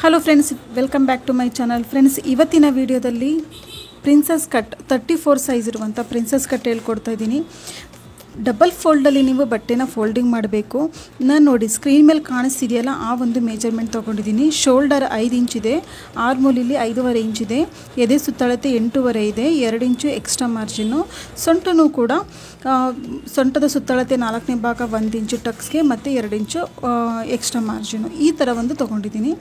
Hello friends, welcome back to my channel. Friends, ಇವತ್ತಿನ ವಿಡಿಯೋದಲ್ಲಿ princess cut 34 size ಇರುವಂಥ princess cut ಹೇಳ್ಕೊಡ್ತಾ ಇದ್ದೀನಿ. ಡಬಲ್ ಫೋಲ್ಡಲ್ಲಿ ನೀವು ಬಟ್ಟೆನ ಫೋಲ್ಡಿಂಗ್ ಮಾಡಬೇಕು. ನಾನು ನೋಡಿ ಸ್ಕ್ರೀನ್ ಮೇಲೆ ಕಾಣಿಸ್ತಿದೆಯಲ್ಲ, ಆ ಒಂದು ಮೆಜರ್ಮೆಂಟ್ ತೊಗೊಂಡಿದ್ದೀನಿ. ಶೋಲ್ಡರ್ 5 ಇಂಚ್ ಇದೆ, ಆರ್ಮೂಲಿಲಿ 5.5 ಇಂಚ್ ಇದೆ, ಎದೆ ಸುತ್ತಳತೆ 8.5 ಇದೆ, 2 ಇಂಚು ಎಕ್ಸ್ಟ್ರಾ ಮಾರ್ಜಿನ್ನು. ಸೊಂಟನೂ ಕೂಡ ಸೊಂಟದ ಸುತ್ತಳತೆ 4ನೇ ಭಾಗ 1 ಇಂಚು ಟಕ್ಸ್ಗೆ ಮತ್ತು 2 ಇಂಚು ಎಕ್ಸ್ಟ್ರಾ ಮಾರ್ಜಿನು, ಈ ಥರ ಒಂದು ತೊಗೊಂಡಿದ್ದೀನಿ.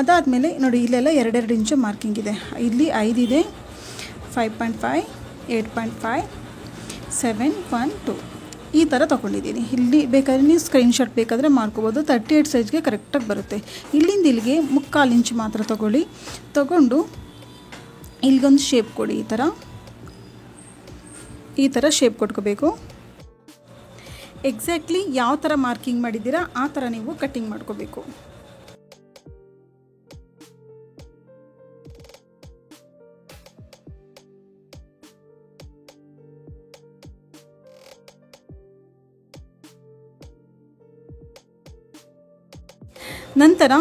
ಅದಾದಮೇಲೆ ನೋಡಿ, ಇಲ್ಲೆಲ್ಲ 2 ಇಂಚು ಮಾರ್ಕಿಂಗ್ ಇದೆ. ಇಲ್ಲಿ 5 ಇದೆ, 5.5, 8.5, 7, 1, 2 ಈ ಥರ ತೊಗೊಂಡಿದ್ದೀನಿ. ಇಲ್ಲಿ ಬೇಕಾದರೆ ನೀವು ಸ್ಕ್ರೀನ್ಶಾಟ್ ಬೇಕಾದರೆ ಮಾಡ್ಕೋಬೋದು. 38 ಸೈಜ್ಗೆ ಕರೆಕ್ಟಾಗಿ ಬರುತ್ತೆ. ಇಲ್ಲಿಂದ ಇಲ್ಲಿಗೆ 3/4 ಇಂಚ್ ಮಾತ್ರ ತೊಗೊಂಡು ಇಲ್ಲಿಗೊಂದು ಶೇಪ್ ಕೊಡಿ. ಈ ಥರ ಶೇಪ್ ಕೊಟ್ಕೋಬೇಕು. ಎಕ್ಸಾಕ್ಟ್ಲಿ ಯಾವ ಥರ ಮಾರ್ಕಿಂಗ್ ಮಾಡಿದ್ದೀರಾ ಆ ಥರ ನೀವು ಕಟ್ಟಿಂಗ್ ಮಾಡ್ಕೋಬೇಕು. ನಂತರ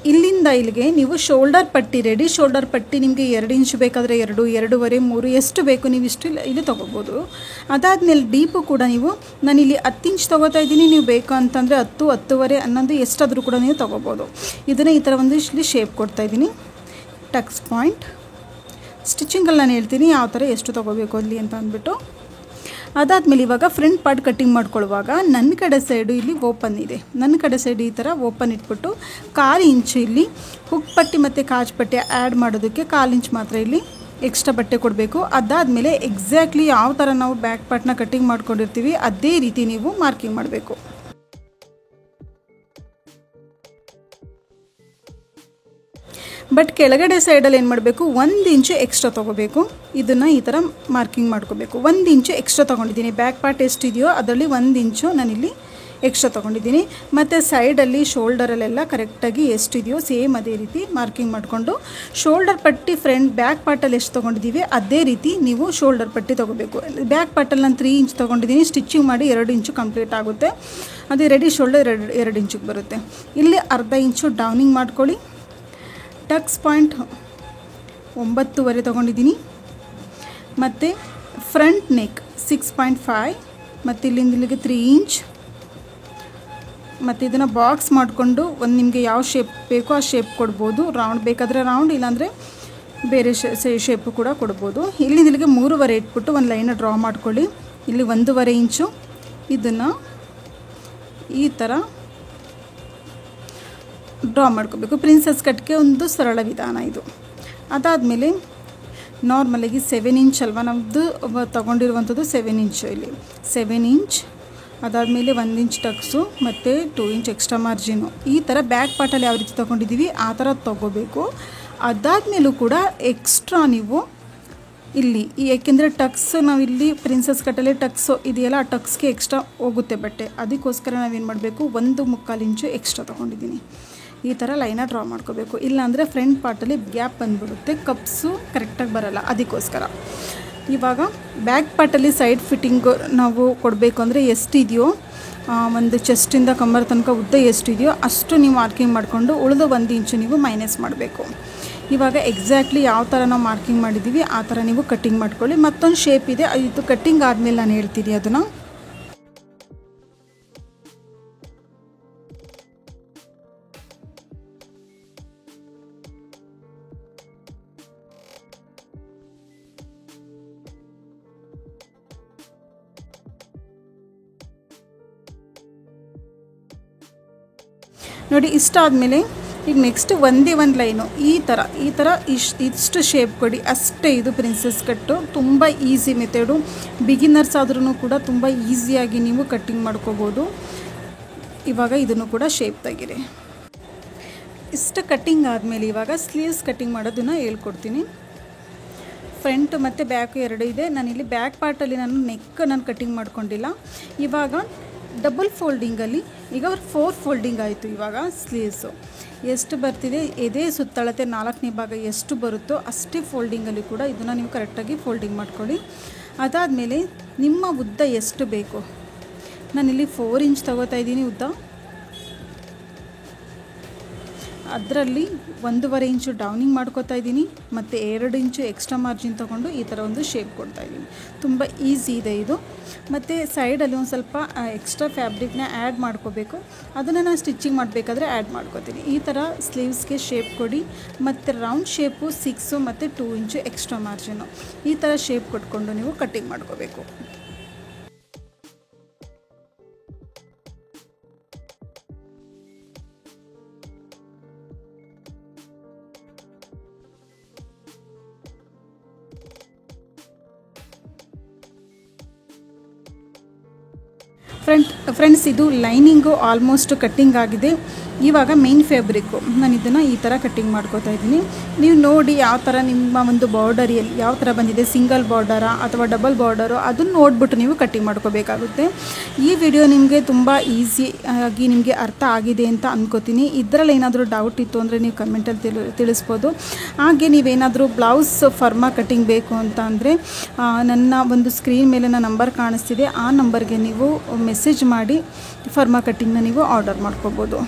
ಇಲ್ಲಿಂದ ಇಲ್ಲಿಗೆ ನೀವು ಶೋಲ್ಡರ್ ಪಟ್ಟಿ, ರೆಡಿ ಶೋಲ್ಡರ್ ಪಟ್ಟಿ ನಿಮಗೆ 2 ಇಂಚ್ ಬೇಕಾದರೆ 2, 2.5, 3 ಎಷ್ಟು ಬೇಕು ನೀವು ಇಷ್ಟು ಇಲ್ಲಿ ತೊಗೋಬೋದು. ಅದಾದಮೇಲೆ ಡೀಪು ಕೂಡ ನೀವು, ನಾನಿಲ್ಲಿ 10 ಇಂಚ್ ತೊಗೋತಾ ಇದ್ದೀನಿ, ನೀವು ಬೇಕು ಅಂತಂದರೆ 10, 10.5, 11 ಎಷ್ಟಾದರೂ ಕೂಡ ನೀವು ತೊಗೋಬೋದು. ಇದನ್ನು ಈ ಥರ ಒಂದು ಇಲ್ಲಿ ಶೇಪ್ ಕೊಡ್ತಾಯಿದ್ದೀನಿ. ಟಕ್ಸ್ ಪಾಯಿಂಟ್ ಸ್ಟಿಚಿಂಗಲ್ಲಿ ನಾನು ಹೇಳ್ತೀನಿ ಯಾವ ಥರ ಎಷ್ಟು ತೊಗೋಬೇಕು ಅಲ್ಲಿ ಅಂತ ಅಂದ್ಬಿಟ್ಟು. ಅದಾದಮೇಲೆ ಇವಾಗ ಫ್ರಂಟ್ ಪಾರ್ಟ್ ಕಟ್ಟಿಂಗ್ ಮಾಡ್ಕೊಳ್ಳುವಾಗ ನನ್ನ ಕಡೆ ಸೈಡು ಇಲ್ಲಿ ಓಪನ್ ಇದೆ. ನನ್ನ ಕಡೆ ಸೈಡ್ ಈ ಥರ ಓಪನ್ ಇಟ್ಬಿಟ್ಟು 1/4 ಇಂಚು ಇಲ್ಲಿ ಹುಕ್ ಪಟ್ಟಿ ಮತ್ತು ಕಾಜ್ ಪಟ್ಟಿ ಆ್ಯಡ್ ಮಾಡೋದಕ್ಕೆ 1/4 ಇಂಚ್ ಮಾತ್ರ ಇಲ್ಲಿ ಎಕ್ಸ್ಟ್ರಾ ಬಟ್ಟೆ ಕೊಡಬೇಕು. ಅದಾದಮೇಲೆ ಎಕ್ಸಾಕ್ಟ್ಲಿ ಯಾವ ಥರ ನಾವು ಬ್ಯಾಕ್ ಪಾರ್ಟ್ನ ಕಟ್ಟಿಂಗ್ ಮಾಡ್ಕೊಂಡಿರ್ತೀವಿ ಅದೇ ರೀತಿ ನೀವು ಮಾರ್ಕಿಂಗ್ ಮಾಡಬೇಕು. ಬಟ್ ಕೆಳಗಡೆ ಸೈಡಲ್ಲಿ ಏನು ಮಾಡಬೇಕು, 1 ಇಂಚು ಎಕ್ಸ್ಟ್ರಾ ತೊಗೋಬೇಕು. ಇದನ್ನು ಈ ಥರ ಮಾರ್ಕಿಂಗ್ ಮಾಡ್ಕೋಬೇಕು. 1 ಇಂಚು ಎಕ್ಸ್ಟ್ರಾ ತೊಗೊಂಡಿದ್ದೀನಿ. ಬ್ಯಾಕ್ ಪಾರ್ಟ್ ಎಷ್ಟಿದೆಯೋ ಅದರಲ್ಲಿ 1 ಇಂಚು ನಾನಿಲ್ಲಿ ಎಕ್ಸ್ಟ್ರಾ ತೊಗೊಂಡಿದ್ದೀನಿ. ಮತ್ತು ಸೈಡಲ್ಲಿ ಶೋಲ್ಡರಲ್ಲೆಲ್ಲ ಕರೆಕ್ಟಾಗಿ ಎಷ್ಟಿದೆಯೋ ಸೇಮ್ ಅದೇ ರೀತಿ ಮಾರ್ಕಿಂಗ್ ಮಾಡಿಕೊಂಡು, ಶೋಲ್ಡರ್ ಪಟ್ಟಿ ಬ್ಯಾಕ್ ಪಾರ್ಟಲ್ಲಿ ಎಷ್ಟು ತೊಗೊಂಡಿದ್ದೀವಿ ಅದೇ ರೀತಿ ನೀವು ಶೋಲ್ಡರ್ ಪಟ್ಟಿ ತೊಗೋಬೇಕು. ಬ್ಯಾಕ್ ಪಾರ್ಟಲ್ಲಿ ನಾನು 3 ಇಂಚ್ ತೊಗೊಂಡಿದ್ದೀನಿ. ಸ್ಟಿಚಿಂಗ್ ಮಾಡಿ 2 ಇಂಚು ಕಂಪ್ಲೀಟ್ ಆಗುತ್ತೆ. ಅದೇ ರೆಡಿ ಶೋಲ್ಡರ್ 2 ಇಂಚಿಗೆ ಬರುತ್ತೆ. ಇಲ್ಲಿ ಅರ್ಧ ಇಂಚು ಡೌನಿಂಗ್ ಮಾಡ್ಕೊಳ್ಳಿ. ಟಕ್ಸ್ ಪಾಯಿಂಟ್ 9.5 ತೊಗೊಂಡಿದ್ದೀನಿ. ಮತ್ತು ಫ್ರಂಟ್ ನೆಕ್ 6.5 ಮತ್ತು ಇಲ್ಲಿಂದ ಇಲ್ಲಿಗೆ 3 ಇಂಚ್. ಮತ್ತು ಇದನ್ನು ಬಾಕ್ಸ್ ಮಾಡಿಕೊಂಡು ಒಂದು ನಿಮಗೆ ಯಾವ ಶೇಪ್ ಬೇಕೋ ಆ ಶೇಪ್ ಕೊಡ್ಬೋದು. ರೌಂಡ್ ಬೇಕಾದರೆ ರೌಂಡ್, ಇಲ್ಲಾಂದರೆ ಬೇರೆ ಶೇಪು ಕೂಡ ಕೊಡ್ಬೋದು. ಇಲ್ಲಿಂದ ಇಲ್ಲಿಗೆ 3.5 ಇಟ್ಬಿಟ್ಟು ಒಂದು ಲೈನ ಡ್ರಾ ಮಾಡ್ಕೊಳ್ಳಿ. ಇಲ್ಲಿ 1.5 ಇಂಚು ಇದನ್ನು ಈ ಥರ ಡ್ರಾ ಮಾಡ್ಕೋಬೇಕು. ಪ್ರಿನ್ಸಸ್ ಕಟ್ಗೆ ಒಂದು ಸರಳ ವಿಧಾನ ಇದು. ಅದಾದಮೇಲೆ ನಾರ್ಮಲಾಗಿ 7 ಇಂಚ್ ಅಲ್ವಾ ನಮ್ಮದು ತೊಗೊಂಡಿರುವಂಥದ್ದು, 7 ಇಂಚು ಇಲ್ಲಿ 7 ಇಂಚ್. ಅದಾದಮೇಲೆ 1 ಇಂಚ್ ಟಕ್ಸು ಮತ್ತು 2 ಇಂಚ್ ಎಕ್ಸ್ಟ್ರಾ ಮಾರ್ಜಿನು. ಈ ಥರ ಬ್ಯಾಕ್ ಪಾರ್ಟಲ್ಲಿ ಯಾವ ರೀತಿ ತೊಗೊಂಡಿದ್ದೀವಿ ಆ ಥರ ತೊಗೋಬೇಕು. ಅದಾದಮೇಲೂ ಕೂಡ ಎಕ್ಸ್ಟ್ರಾ ನೀವು ಇಲ್ಲಿ ಏಕೆಂದರೆ ಟಕ್ಸ್ ನಾವಿಲ್ಲಿ ಪ್ರಿನ್ಸಸ್ ಕಟ್ಟಲ್ಲಿ ಟಕ್ಸು ಇದೆಯಲ್ಲ, ಆ ಟಕ್ಸ್ಗೆ ಎಕ್ಸ್ಟ್ರಾ ಹೋಗುತ್ತೆ ಬಟ್ಟೆ. ಅದಕ್ಕೋಸ್ಕರ ನಾವೇನು ಮಾಡಬೇಕು, 1.25 ಇಂಚು ಎಕ್ಸ್ಟ್ರಾ ತೊಗೊಂಡಿದ್ದೀನಿ. ಈ ಥರ ಲೈನ ಡ್ರಾ ಮಾಡ್ಕೋಬೇಕು. ಇಲ್ಲಾಂದರೆ ಫ್ರಂಟ್ ಪಾರ್ಟಲ್ಲಿ ಗ್ಯಾಪ್ ಬಂದುಬಿಡುತ್ತೆ, ಕಪ್ಸು ಕರೆಕ್ಟಾಗಿ ಬರೋಲ್ಲ. ಅದಕ್ಕೋಸ್ಕರ ಇವಾಗ ಬ್ಯಾಕ್ ಪಾರ್ಟಲ್ಲಿ ಸೈಡ್ ಫಿಟ್ಟಿಂಗು ನಾವು ಕೊಡಬೇಕು ಅಂದರೆ ಎಷ್ಟಿದೆಯೋ ಒಂದು ಚೆಸ್ಟಿಂದ ಕಮ್ಮರ್ ತನಕ ಉದ್ದ ಎಷ್ಟಿದೆಯೋ ಅಷ್ಟು ನೀವು ಮಾರ್ಕಿಂಗ್ ಮಾಡಿಕೊಂಡು ಉಳಿದ 1 ಇಂಚು ನೀವು ಮೈನಸ್ ಮಾಡಬೇಕು. ಇವಾಗ ಎಕ್ಸಾಕ್ಟ್ಲಿ ಯಾವ ಥರ ನಾವು ಮಾರ್ಕಿಂಗ್ ಮಾಡಿದ್ದೀವಿ ಆ ಥರ ನೀವು ಕಟ್ಟಿಂಗ್ ಮಾಡ್ಕೊಳ್ಳಿ. ಮತ್ತೊಂದು ಶೇಪ್ ಇದೆ, ಇದು ಕಟ್ಟಿಂಗ್ ಆದಮೇಲೆ ನಾನು ಹೇಳ್ತೀನಿ ಅದನ್ನು. ನೋಡಿ, ಇಷ್ಟಾದಮೇಲೆ ಈಗ ನೆಕ್ಸ್ಟ್ ಒಂದೇ ಒಂದು ಲೈನು ಈ ಥರ ಇಷ್ಟು ಶೇಪ್ ಕೊಡಿ ಅಷ್ಟೇ. ಇದು ಪ್ರಿನ್ಸಸ್ ಕಟ್ಟು ತುಂಬ ಈಸಿ ಮೆಥಡು. ಬಿಗಿನರ್ಸ್ ಆದ್ರೂ ಕೂಡ ತುಂಬ ಈಸಿಯಾಗಿ ನೀವು ಕಟ್ಟಿಂಗ್ ಮಾಡ್ಕೋಬೋದು. ಇವಾಗ ಇದನ್ನು ಕೂಡ ಶೇಪ್ ತೆಗೀರಿ. ಇಷ್ಟು ಕಟ್ಟಿಂಗ್ ಆದಮೇಲೆ ಇವಾಗ ಸ್ಲೀವ್ಸ್ ಕಟ್ಟಿಂಗ್ ಮಾಡೋದನ್ನು ಹೇಳ್ಕೊಡ್ತೀನಿ. ಫ್ರಂಟ್ ಮತ್ತು ಬ್ಯಾಕ್ 2 ಇದೆ. ನಾನಿಲ್ಲಿ ಬ್ಯಾಕ್ ಪಾರ್ಟಲ್ಲಿ ನಾನು ಕಟ್ಟಿಂಗ್ ಮಾಡ್ಕೊಂಡಿಲ್ಲ. ಇವಾಗ ಡಬಲ್ ಫೋಲ್ಡಿಂಗಲ್ಲಿ ಈಗ 4 ಫೋಲ್ಡಿಂಗ್ ಆಯಿತು. ಇವಾಗ ಸ್ಲೀವ್ಸು ಎಷ್ಟು ಬರ್ತಿದೆ, ಎದೆ ಸುತ್ತಳತೆ 4ನೇ ಭಾಗ ಎಷ್ಟು ಬರುತ್ತೋ ಅಷ್ಟೇ ಫೋಲ್ಡಿಂಗಲ್ಲಿ ಕೂಡ ಇದನ್ನು ನೀವು ಕರೆಕ್ಟಾಗಿ ಫೋಲ್ಡಿಂಗ್ ಮಾಡ್ಕೊಳ್ಳಿ. ಅದಾದಮೇಲೆ ನಿಮ್ಮ ಉದ್ದ ಎಷ್ಟು ಬೇಕು, ನಾನಿಲ್ಲಿ 4 ಇಂಚ್ ತೊಗೋತಾ ಇದ್ದೀನಿ ಉದ್ದ. ಅದರಲ್ಲಿ 1.5 ಇಂಚು ಡೌನಿಂಗ್ ಮಾಡ್ಕೋತಾ ಇದ್ದೀನಿ ಮತ್ತು 2 ಇಂಚು ಎಕ್ಸ್ಟ್ರಾ ಮಾರ್ಜಿನ್ ತೊಗೊಂಡು ಈ ಥರ ಒಂದು ಶೇಪ್ ಕೊಡ್ತಾ ಇದ್ದೀನಿ. ತುಂಬ ಈಸಿ ಇದೆ ಇದು. ಮತ್ತು ಸೈಡಲ್ಲಿ ಒಂದು ಸ್ವಲ್ಪ ಎಕ್ಸ್ಟ್ರಾ ಫ್ಯಾಬ್ರಿಕ್ನ ಆ್ಯಡ್ ಮಾಡ್ಕೋಬೇಕು. ಅದನ್ನು ನಾನು ಸ್ಟಿಚಿಂಗ್ ಮಾಡಬೇಕಾದ್ರೆ ಆ್ಯಡ್ ಮಾಡ್ಕೋತೀನಿ. ಈ ಥರ ಸ್ಲೀವ್ಸ್ಗೆ ಶೇಪ್ ಕೊಡಿ ಮತ್ತು ರೌಂಡ್ ಶೇಪು 6 ಮತ್ತು 2 ಇಂಚು ಎಕ್ಸ್ಟ್ರಾ ಮಾರ್ಜಿನು ಈ ಥರ ಶೇಪ್ ಕೊಟ್ಕೊಂಡು ನೀವು ಕಟ್ಟಿಂಗ್ ಮಾಡ್ಕೋಬೇಕು. ಫ್ರೆಂಡ್ಸ್, ಇದು ಲೈನಿಂಗು ಆಲ್ಮೋಸ್ಟ್ ಕಟ್ಟಿಂಗ್ ಆಗಿದೆ. ಇವಾಗ ಮೇನ್ ಫ್ಯಾಬ್ರಿಕ್ಕು ನಾನು ಇದನ್ನು ಈ ಥರ ಕಟ್ಟಿಂಗ್ ಮಾಡ್ಕೋತಾ ಇದ್ದೀನಿ. ನೀವು ನೋಡಿ ಯಾವ ಥರ ನಿಮ್ಮ ಒಂದು ಬಾರ್ಡರಿಯಲ್ಲಿ ಯಾವ ಥರ ಬಂದಿದೆ, ಸಿಂಗಲ್ ಬಾರ್ಡರಾ ಅಥವಾ ಡಬಲ್ ಬಾರ್ಡರು, ಅದನ್ನು ನೋಡಿಬಿಟ್ಟು ನೀವು ಕಟ್ಟಿಂಗ್ ಮಾಡ್ಕೋಬೇಕಾಗುತ್ತೆ. ಈ ವಿಡಿಯೋ ನಿಮಗೆ ತುಂಬ ಈಸಿಯಾಗಿ ನಿಮಗೆ ಅರ್ಥ ಆಗಿದೆ ಅಂತ ಅಂದ್ಕೋತೀನಿ. ಇದರಲ್ಲಿ ಏನಾದರೂ ಡೌಟ್ ಇತ್ತು ಅಂದರೆ ನೀವು ಕಮೆಂಟಲ್ಲಿ ತಿಳಿಸ್ಬೋದು. ಹಾಗೆ ನೀವೇನಾದರೂ ಬ್ಲೌಸ್ ಫರ್ಮಾ ಕಟ್ಟಿಂಗ್ ಬೇಕು ಅಂತ ಅಂದರೆ ನನ್ನ ಒಂದು ಸ್ಕ್ರೀನ್ ಮೇಲೆ ನಂಬರ್ ಕಾಣಿಸ್ತಿದೆ, ಆ ನಂಬರ್ಗೆ ನೀವು ಮೆಸೇಜ್ ಮಾಡಿ ಫರ್ಮಾ ಕಟ್ಟಿಂಗ್ನ ನೀವು ಆರ್ಡರ್ ಮಾಡ್ಕೋಬೋದು.